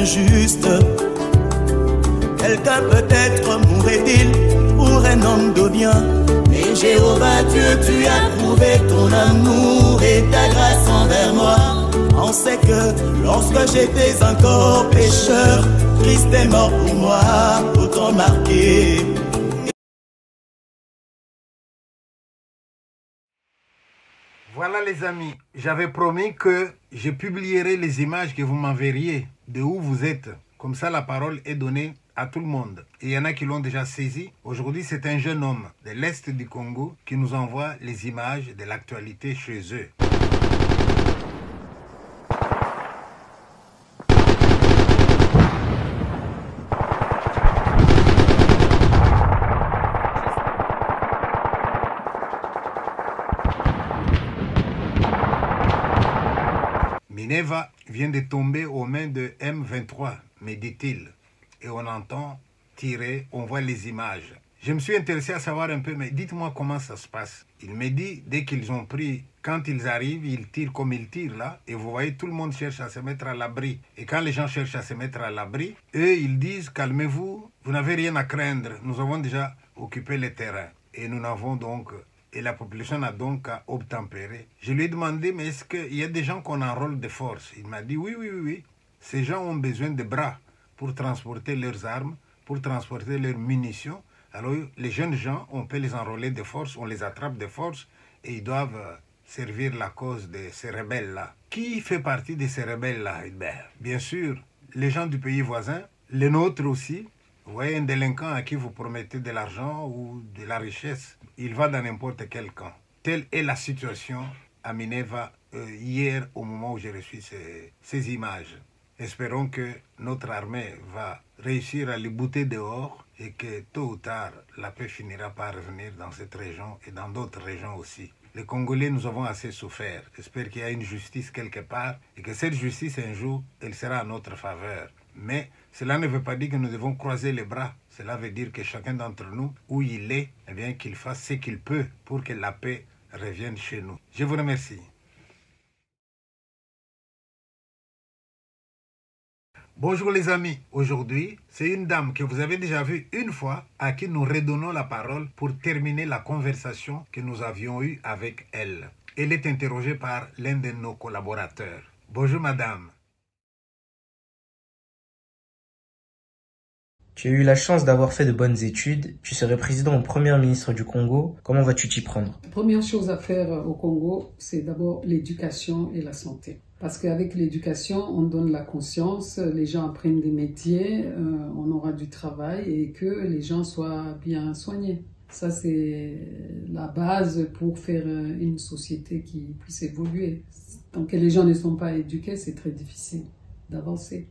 injuste. Quelqu'un peut-être mourrait-il pour un homme de bien. Mais Jéhovah Dieu, tu as prouvé ton amour et ta grâce envers moi. On sait que lorsque j'étais encore pécheur, Christ est mort pour moi, autant marqué. Voilà les amis, j'avais promis que je publierai les images que vous m'enverriez de où vous êtes. Comme ça la parole est donnée à tout le monde. Et il y en a qui l'ont déjà saisi. Aujourd'hui c'est un jeune homme de l'Est du Congo qui nous envoie les images de l'actualité chez eux. Mineva vient de tomber aux mains de M23, me dit-il. Et on entend tirer, on voit les images. Je me suis intéressé à savoir un peu, mais dites-moi comment ça se passe. Il me dit, dès qu'ils ont pris, quand ils arrivent, ils tirent comme ils tirent là. Et vous voyez, tout le monde cherche à se mettre à l'abri. Et quand les gens cherchent à se mettre à l'abri, eux, ils disent, calmez-vous, vous n'avez rien à craindre. Nous avons déjà occupé le terrain. Et nous n'avons donc... Et la population a donc à obtempérer. Je lui ai demandé, mais est-ce qu'il y a des gens qu'on enrôle de force? Il m'a dit, oui. Ces gens ont besoin de bras pour transporter leurs armes, pour transporter leurs munitions. Alors, les jeunes gens, on peut les enrôler de force, on les attrape de force et ils doivent servir la cause de ces rebelles-là. Qui fait partie de ces rebelles-là? Bien sûr, les gens du pays voisin, les nôtres aussi. Vous voyez un délinquant à qui vous promettez de l'argent ou de la richesse, il va dans n'importe quel camp. Telle est la situation à Mineva hier au moment où j'ai reçu ces images. Espérons que notre armée va réussir à les bouter dehors et que tôt ou tard, la paix finira par revenir dans cette région et dans d'autres régions aussi. Les Congolais, nous avons assez souffert. J'espère qu'il y a une justice quelque part et que cette justice, un jour, elle sera à notre faveur. Mais cela ne veut pas dire que nous devons croiser les bras. Cela veut dire que chacun d'entre nous, où il est, eh bien qu'il fasse ce qu'il peut pour que la paix revienne chez nous. Je vous remercie. Bonjour les amis, aujourd'hui c'est une dame que vous avez déjà vue une fois à qui nous redonnons la parole pour terminer la conversation que nous avions eue avec elle. Elle est interrogée par l'un de nos collaborateurs. Bonjour madame. Tu as eu la chance d'avoir fait de bonnes études, tu serais président ou premier ministre du Congo, comment vas-tu t'y prendre? La première chose à faire au Congo, c'est d'abord l'éducation et la santé. Parce qu'avec l'éducation, on donne la conscience, les gens apprennent des métiers, on aura du travail et que les gens soient bien soignés. Ça, c'est la base pour faire une société qui puisse évoluer. Tant que les gens ne sont pas éduqués, c'est très difficile d'avancer.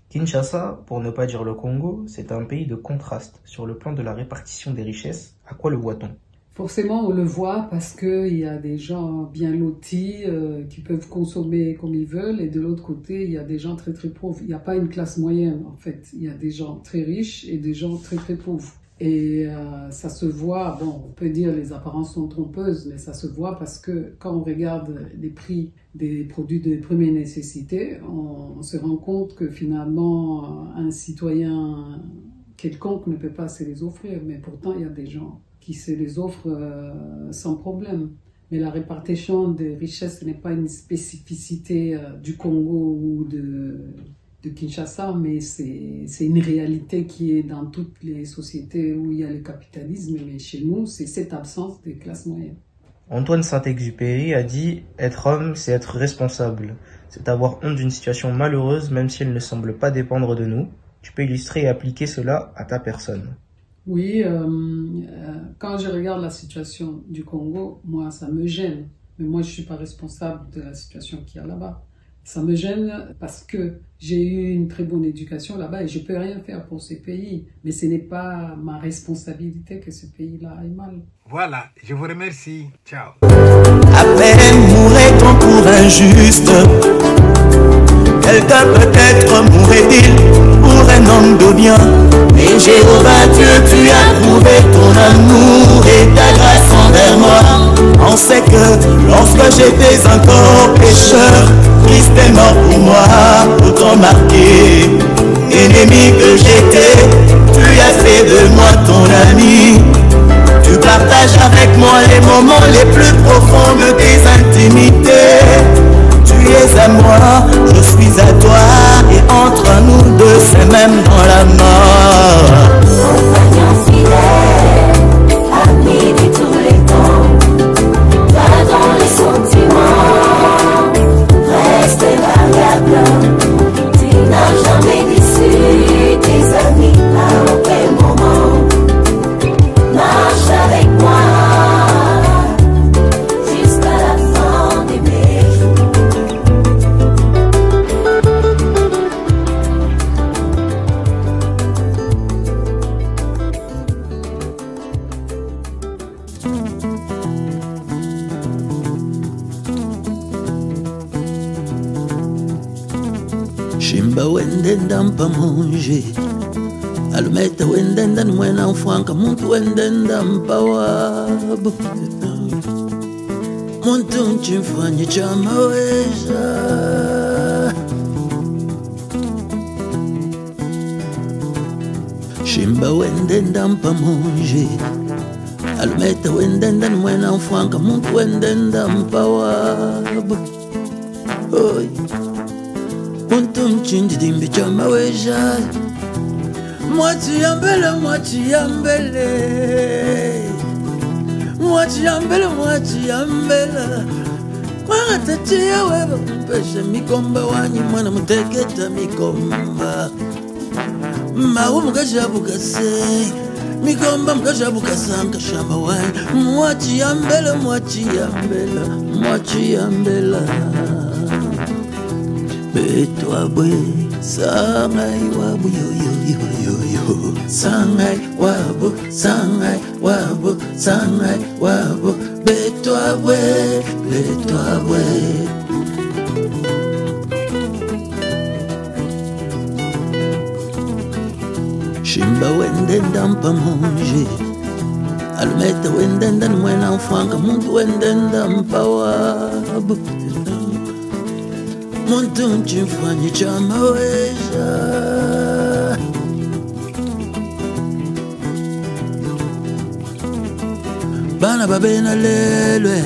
Kinshasa, pour ne pas dire le Congo, c'est un pays de contraste sur le plan de la répartition des richesses. À quoi le voit-on? Forcément, on le voit parce qu'il y a des gens bien lotis qui peuvent consommer comme ils veulent et de l'autre côté, il y a des gens très très pauvres. Il n'y a pas une classe moyenne en fait. Il y a des gens très riches et des gens très très pauvres. Et ça se voit, bon, on peut dire les apparences sont trompeuses, mais ça se voit parce que quand on regarde les prix des produits de première nécessité, on se rend compte que finalement un citoyen quelconque ne peut pas se les offrir, mais pourtant il y a des gens qui se les offrent sans problème. Mais la répartition des richesses n'est pas une spécificité du Congo ou de Kinshasa, mais c'est une réalité qui est dans toutes les sociétés où il y a le capitalisme. Mais chez nous, c'est cette absence des classes moyennes. Antoine Saint-Exupéry a dit « Être homme, c'est être responsable. C'est avoir honte d'une situation malheureuse, même si elle ne semble pas dépendre de nous. » Tu peux illustrer et appliquer cela à ta personne. Oui, quand je regarde la situation du Congo, moi, ça me gêne. Mais moi, je ne suis pas responsable de la situation qu'il y a là-bas. Ça me gêne parce que j'ai eu une très bonne éducation là-bas et je ne peux rien faire pour ce pays. Mais ce n'est pas ma responsabilité que ce pays-là aille mal. Voilà, je vous remercie. Ciao. À peine mourrait-on pour injuste. Quelqu'un peut-être mourrait-il pour un homme de bien. Mais Jéhovah Dieu, tu as prouvé ton amour et ta grâce envers moi. On sait que lorsque j'étais encore pécheur, Christ est mort pour moi, autant marqué. moi les moments les plus profonds de tes intimités. Tu es à moi, je suis à toi, et entre nous deux c'est même dans la mort. Compagnon fidèle, ami de tous les temps, toi dans les sentiments, reste variable. Tu n'as jamais déçu tes amis à aucun moment. Marche avec moi jusqu'à la fin de mes jours. Shimba wendenda mpa monje Alumeta wendenda ni mwena mfwanka Muntu wendenda mpa wabu Muntu nchimfanye chama weza Shimba wendenda mpa monje Alumeta wendenda ni mwena mfwanka Muntu wendenda mpa wabu Oi Muntu mchindidimbi chama weza Mwachi ya mbele, mwachi ya mbele Mwachi ya mbele, mwachi ya mbele Mwatatia weba mpeshe mikomba wanyi mwana muteketa mikomba Mawu mkashabuka se Mikomba mkashabuka sanka shamba wanyi Mwachi ya mbele, mwachi ya mbele Mwachi ya mbele Betwa bwe Sangai wabu yo yo yo yo yo Sangai wabu, sangai wabu, sangai wabu Betwa bwe, betwa bwe Shimba wendenda mpa monje Alumeta wendenda ni mwena mfwanka Muntu wendenda mpa wabu Muntu nchimfanye chama weza Bana babena lelwe